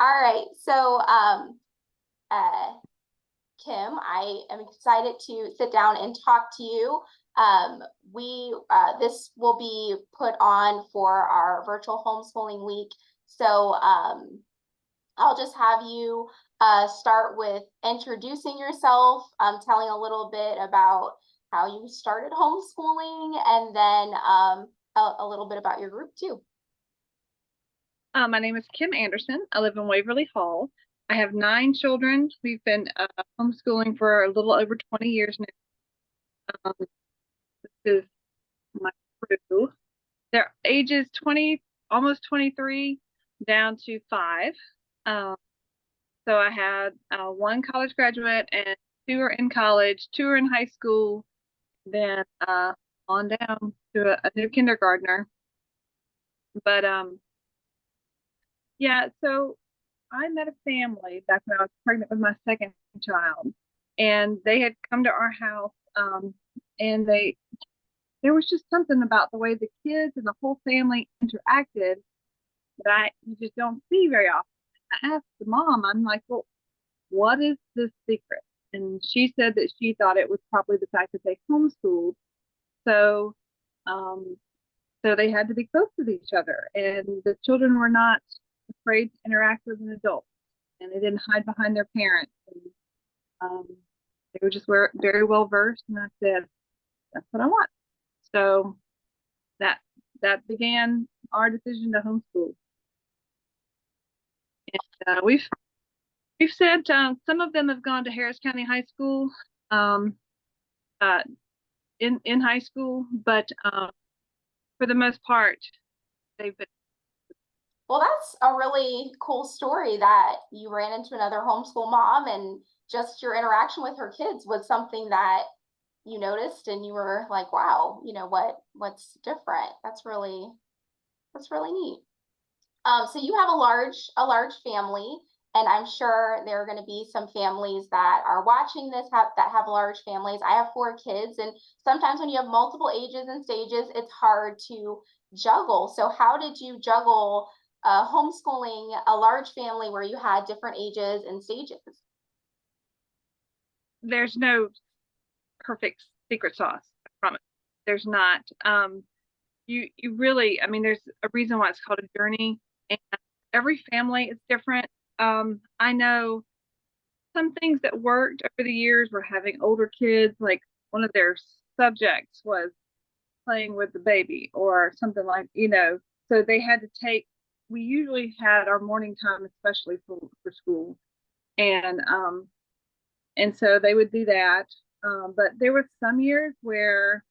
All right. So, uh, Kim, I am excited to sit down and talk to you. This will be put on for our virtual homeschooling week. So, I'll just have you start with introducing yourself, telling a little bit about how you started homeschooling, and then a little bit about your group too. My name is Kim Anderson. I live in Waverly Hall. I have 9 children. We've been homeschooling for a little over 20 years now. This is my crew. Their ages 20, almost 23, down to 5. Um, so I had 1 college graduate and 2 are in college, 2 are in high school, then on down to a new kindergartner. But yeah, so I met a family back when I was pregnant with my second child, and they had come to our house, and there was just something about the way the kids and the whole family interacted that you just don't see very often. I asked the mom, I'm like, well, what is the secret? And she said that she thought it was probably the fact that they homeschooled, so um, so they had to be close with each other, and the children were not afraid to interact with an adult, and they didn't hide behind their parents. And, um, they were just very well versed, and I said, "That's what I want." So that that began our decision to homeschool. And we've sent some of them have gone to Harris County High School, um, uh, in high school, but for the most part, they've been. Well, that's a really cool story that you ran into another homeschool mom and just your interaction with her kids was something that you noticed and you were like, wow, what's different? That's really neat. So you have a large family, and I'm sure there are going to be some families that are watching this that have large families. I have 4 kids, and sometimes when you have multiple ages and stages, it's hard to juggle. So how did you juggle homeschooling a large family where you had different ages and stages? There's no perfect secret sauce, I promise. There's not. You really, I mean, there's a reason why it's called a journey, and every family is different. I know some things that worked over the years were having older kids, like one of their subjects was playing with the baby or something like. So they had to take, we usually had our morning time, especially for school. And so they would do that. But there was some years where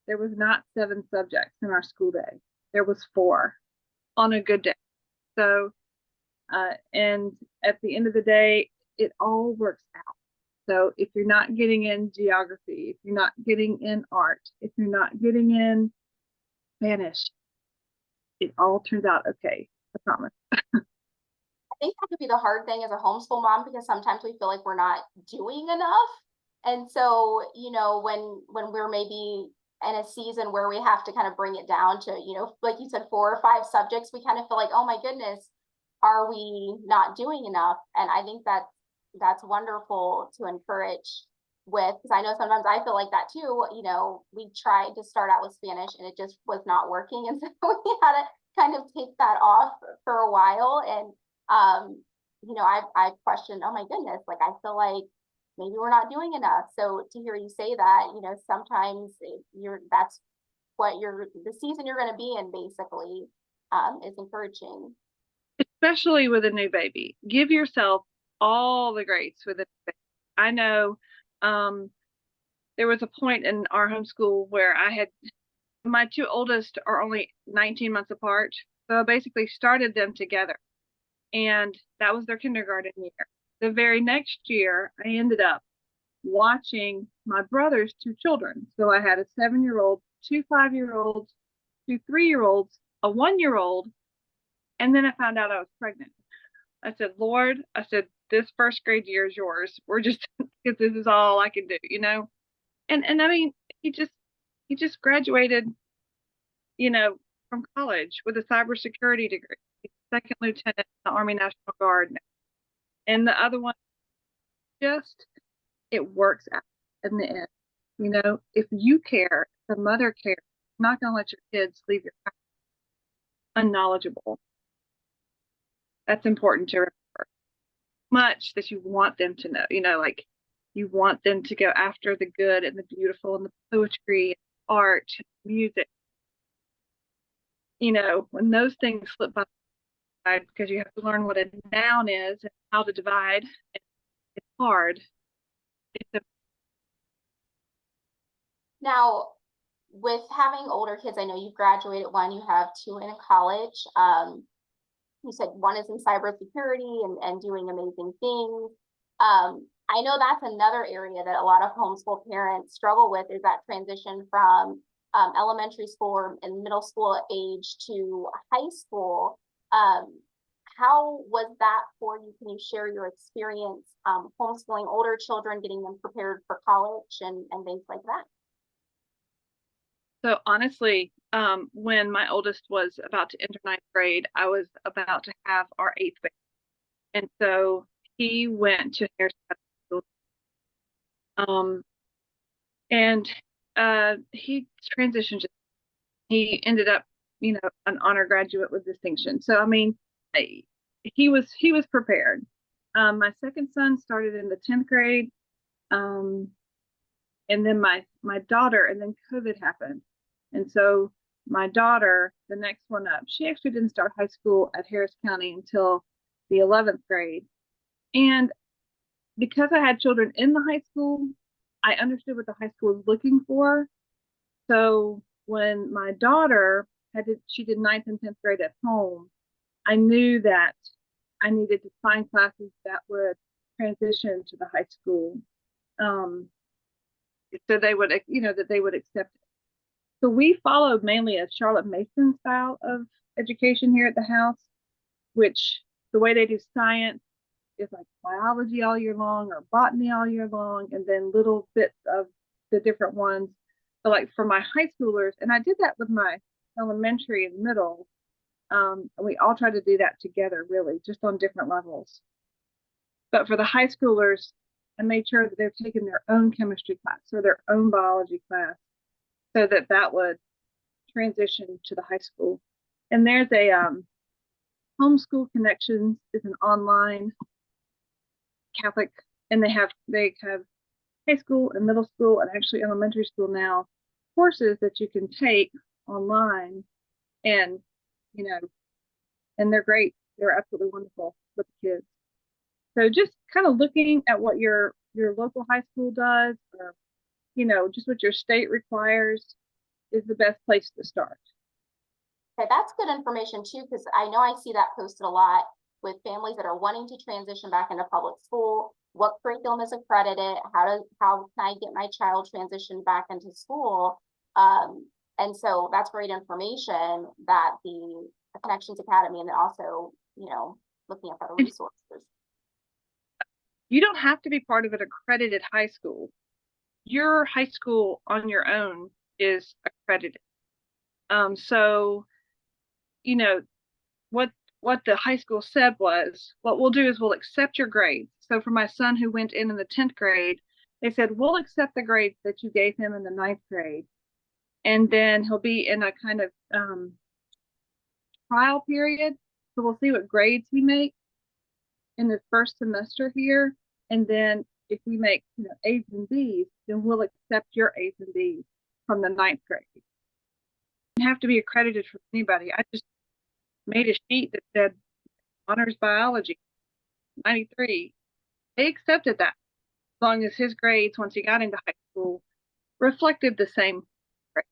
there was not 7 subjects in our school day. There was 4 on a good day. So, and at the end of the day, it all works out. So if you're not getting in geography, if you're not getting in art, if you're not getting in Spanish, it all turns out okay. I promise. I think that could be the hard thing as a homeschool mom because sometimes we feel like we're not doing enough. And so, when we're maybe in a season where we have to kind of bring it down to, like you said, 4 or 5 subjects, we kind of feel like, oh my goodness, are we not doing enough? And I think that that's wonderful to encourage with, because I know sometimes I feel like that too. We tried to start out with Spanish and it just was not working. And so we had to kind of take that off for a while. And I've questioned, oh my goodness, like I feel like maybe we're not doing enough. So to hear you say that, sometimes that's what the season you're going to be in basically is encouraging. Especially with a new baby. Give yourself all the grace with it. I know there was a point in our homeschool where I had my 2 oldest are only 19 months apart. So I basically started them together, and that was their kindergarten year. The very next year, I ended up watching my brother's 2 children. So I had a 7-year-old, 2 5-year-olds, 2 3-year-olds, a 1-year-old, and then I found out I was pregnant. I said, Lord, I said, this first grade year is yours. We're just, because this is all I can do. And I mean, he just graduated, from college with a cybersecurity degree. second lieutenant in the Army National Guard. And the other one, just it works out in the end. You know, if you care, the mother cares, you're not going to let your kids leave your house unknowledgeable. That's important to remember. Much that you want them to know, you know, like you want them to go after the good and the beautiful and the poetry, art, music. You know, when those things slip by, because you have to learn what a noun is and how to divide, it's hard. It's a Now, with having older kids, I know you've graduated one, you have two in college. You said one is in cybersecurity and doing amazing things. I know that's another area that a lot of homeschool parents struggle with, is that transition from elementary school and middle school age to high school. How was that for you? Can you share your experience homeschooling older children, getting them prepared for college and things like that? So honestly, when my oldest was about to enter ninth grade, I was about to have our eighth baby. And so he went to Harris School. And he transitioned. He ended up, you know, an honor graduate with distinction. So I mean, he was prepared. My second son started in the 10th grade. And then my daughter, and then COVID happened. And so my daughter, the next one up, she actually didn't start high school at Harris County until the 11th grade. And because I had children in the high school, I understood what the high school was looking for. So when my daughter she did 9th and 10th grade at home, I knew that I needed to find classes that would transition to the high school. So they would, you know, that they would accept it. So we followed mainly a Charlotte Mason style of education here at the house, which the way they do science is like biology all year long or botany all year long, and then little bits of the different ones. So like for my high schoolers, and I did that with my elementary and middle, and we all tried to do that together, really, just on different levels. But for the high schoolers, I made sure that they're taking their own chemistry class or their own biology class, so that that would transition to the high school. And there's a Homeschool Connections is an online Catholic, and they have high school and middle school and actually elementary school now courses that you can take online, and you know, and they're great. They're absolutely wonderful with the kids. So just kind of looking at what your local high school does, or you know, just what your state requires, is the best place to start. Okay, that's good information too, because I know I see that posted a lot with families that are wanting to transition back into public school. What curriculum is accredited? How can I get my child transitioned back into school? And so that's great information that the Connections Academy, and then also, you know, looking at other resources. You don't have to be part of an accredited high school. Your high school on your own is accredited. So, you know, what the high school said was, what we'll do is we'll accept your grades. So for my son who went in the 10th grade, they said, we'll accept the grades that you gave him in the 9th grade. And then he'll be in a kind of trial period. So we'll see what grades he makes in the first semester here. And then if we make, you know, A's and B's, then we'll accept your A's and B's from the 9th grade. You don't have to be accredited for anybody. I just made a sheet that said honors biology 93. They accepted that as long as his grades once he got into high school reflected the same grade.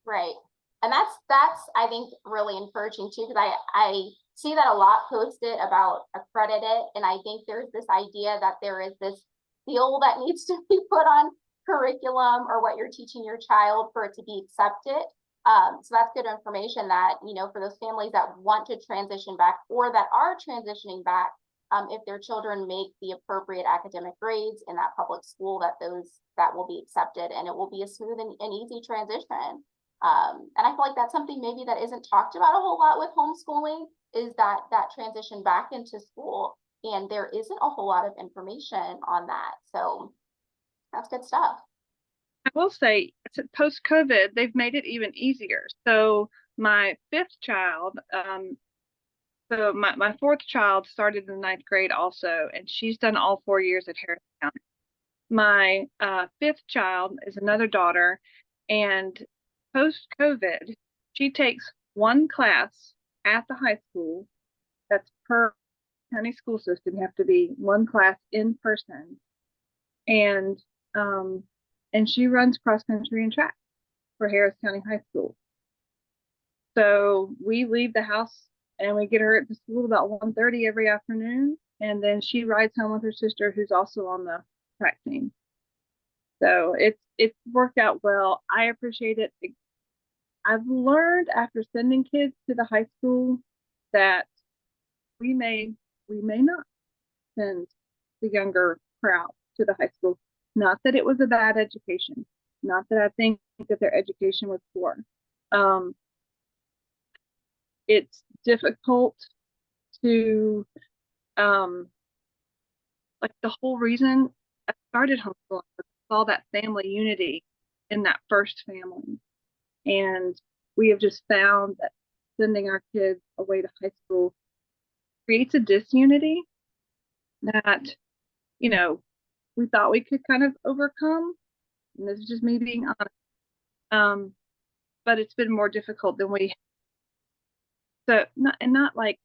Right. And that's I think really encouraging too, because I see that a lot posted about accredited, and I think there's this idea that there is this seal that needs to be put on curriculum or what you're teaching your child for it to be accepted. So that's good information that, you know, for those families that want to transition back or that are transitioning back, if their children make the appropriate academic grades in that public school, that will be accepted, and it will be a smooth and easy transition. And I feel like that's something maybe that isn't talked about a whole lot with homeschooling, is that transition back into school, and there isn't a whole lot of information on that. So that's good stuff. I will say, post COVID, they've made it even easier. So my fifth child, so my fourth child started in the ninth grade also, and she's done all 4 years at Harris County. My fifth child is another daughter, and post COVID, she takes one class at the high school. That's per county school system. You have to be one class in person, and um, and she runs cross country and track for Harris County High School. So we leave the house and we get her at the school about 1:30 every afternoon, and then she rides home with her sister, who's also on the track team. So it's worked out well. I appreciate it. I've learned after sending kids to the high school that we may not send the younger crowd to the high school. Not that it was a bad education. Not that I think that their education was poor. It's difficult to like the whole reason I started homeschooling was I saw that family unity in that first family. And we have just found that sending our kids away to high school creates a disunity that, you know, we thought we could kind of overcome. And this is just me being honest. But it's been more difficult than we, so not like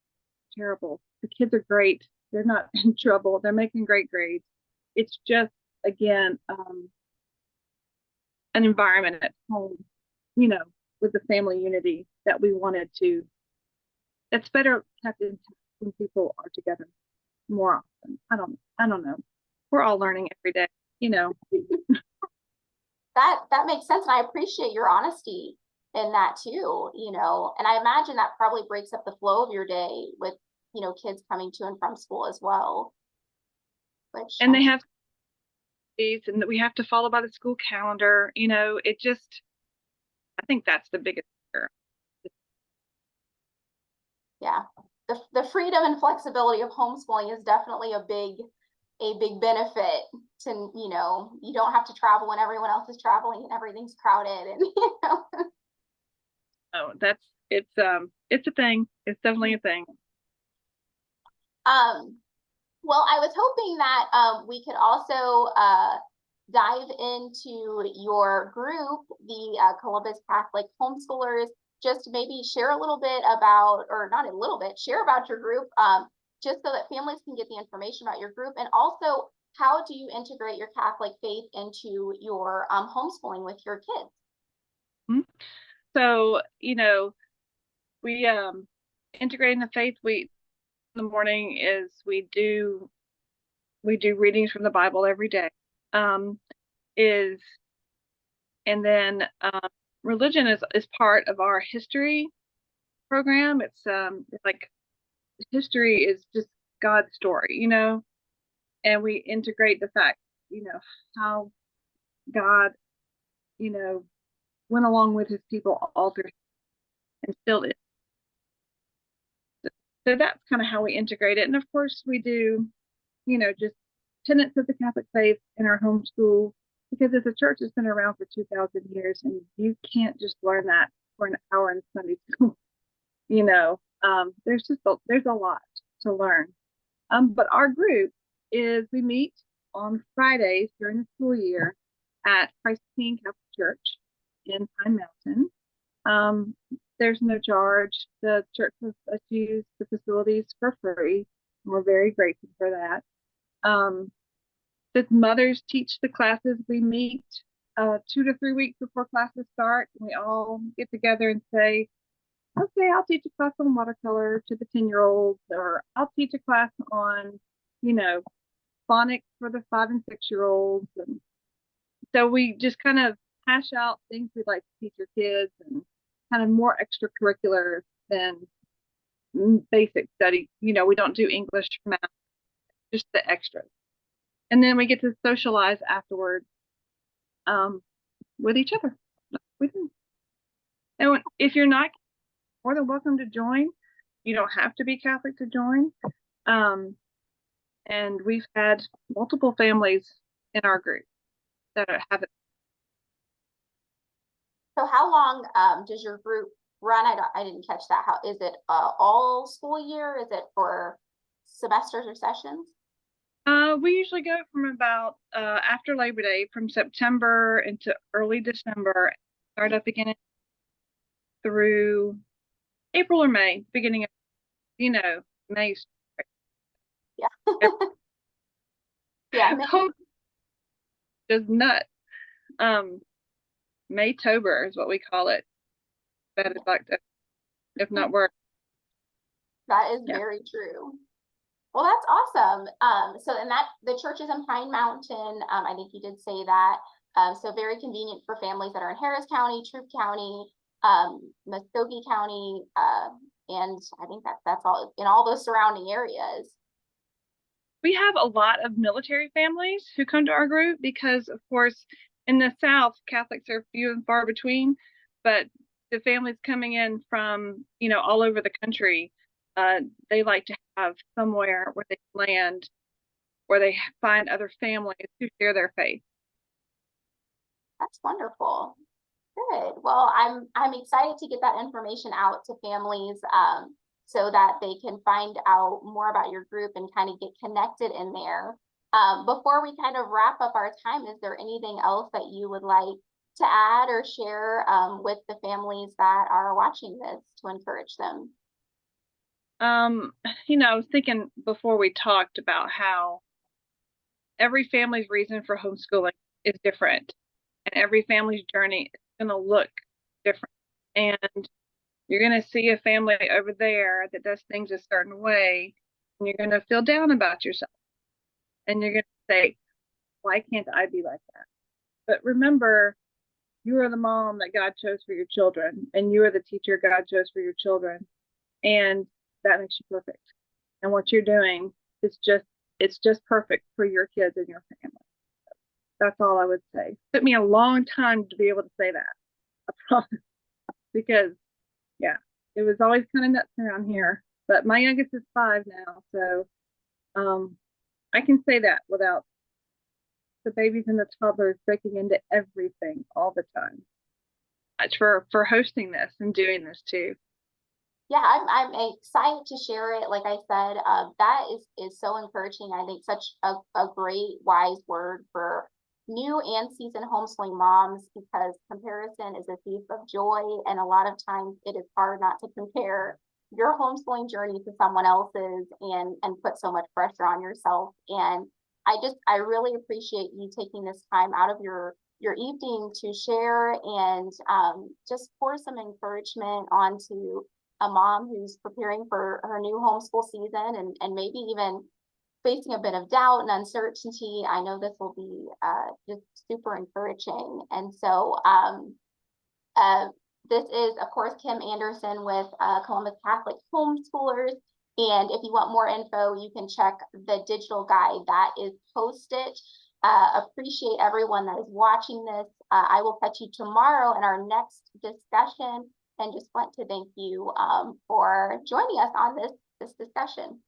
terrible. The kids are great. They're not in trouble. They're making great grades. It's just, again, an environment at home, you know, with the family unity that we wanted to. It's better kept intact when people are together more often. I don't know. We're all learning every day, you know. That makes sense, and I appreciate your honesty in that too, you know. And I imagine that probably breaks up the flow of your day with, you know, kids coming to and from school as well. Which And they have these, and that we have to follow by the school calendar. You know, it just, I think that's the biggest fear. yeah, the freedom and flexibility of homeschooling is definitely a big benefit to, you know, you don't have to travel when everyone else is traveling and everything's crowded, and you know. Oh, it's a thing. It's definitely a thing. Well, I was hoping that we could also dive into your group, the Columbus Catholic Homeschoolers, just maybe share a little bit about, or not a little bit, share about your group, just so that families can get the information about your group. And also, how do you integrate your Catholic faith into your homeschooling with your kids? Mm-hmm. So, you know, we integrating the faith week in the morning is we do readings from the Bible every day. Is and then religion is part of our history program. It's like history is just God's story, you know, and we integrate the fact, you know, how God, you know, went along with his people all through and still is. So that's kind of how we integrate it. And of course we do, you know, just tenets of the Catholic faith in our homeschool, because it's a church that's been around for 2,000 years, and you can't just learn that for an hour in Sunday school. You know, there's a lot to learn. But our group we meet on Fridays during the school year at Christ King Catholic Church in Pine Mountain. There's no charge. The church lets us use the facilities for free. And we're very grateful for that. The mothers teach the classes. We meet 2 to 3 weeks before classes start. And we all get together and say, okay, I'll teach a class on watercolor to the 10-year-olds, or I'll teach a class on, you know, phonics for the 5 and 6-year-olds. And so we just kind of hash out things we'd like to teach your kids, and kind of more extracurricular than basic study. You know, we don't do English, math, just the extras. And then we get to socialize afterwards with each other. We do. And if you're not, more than welcome to join. You don't have to be Catholic to join. And we've had multiple families in our group that have it. So how long does your group run? I didn't catch that. How is it all school year? Is it for semesters or sessions? We usually go from about after Labor Day, from September into early December, start up again through April or May, beginning of, May. Yeah. Yeah. COVID is nuts. Um, Maytober is what we call it. That is like that, if not worse. That is Yeah. very true. Well, that's awesome. So and that the church is in Pine Mountain. I think you did say that. So very convenient for families that are in Harris County, Troup County, Muskogee County, and I think that's all in all those surrounding areas. We have a lot of military families who come to our group because, of course, in the South, Catholics are few and far between, but the families coming in from, all over the country, they like to have somewhere where they land, where they find other families who share their faith. That's wonderful. Good. Well, I'm excited to get that information out to families so that they can find out more about your group and kind of get connected in there. Before we kind of wrap up our time, is there anything else that you would like to add or share with the families that are watching this to encourage them? I was thinking before we talked about how every family's reason for homeschooling is different, and every family's journey is going to look different. And you're going to see a family over there that does things a certain way, and you're going to feel down about yourself. And you're going to say, why can't I be like that? But remember, you are the mom that God chose for your children, and you are the teacher God chose for your children. And that makes you perfect. And what you're doing is it's just perfect for your kids and your family. That's all I would say. It took me a long time to be able to say that. I promise. Because yeah, it was always kind of nuts around here. But my youngest is 5 now, so I can say that without the babies and the toddlers breaking into everything all the time. Much for hosting this and doing this too. Yeah, I'm excited to share it. Like I said, that is so encouraging. I think such a great wise word for new and seasoned homeschooling moms because comparison is a thief of joy, and a lot of times it is hard not to compare your homeschooling journey to someone else's and put so much pressure on yourself. And I really appreciate you taking this time out of your evening to share and just pour some encouragement onto a mom who's preparing for her new homeschool season and maybe even facing a bit of doubt and uncertainty. I know this will be just super encouraging. And so uh, this is, of course, Kim Anderson with Columbus Catholic Homeschoolers. And if you want more info, you can check the digital guide that is posted. Appreciate everyone that is watching this. I will catch you tomorrow in our next discussion and just want to thank you for joining us on this discussion.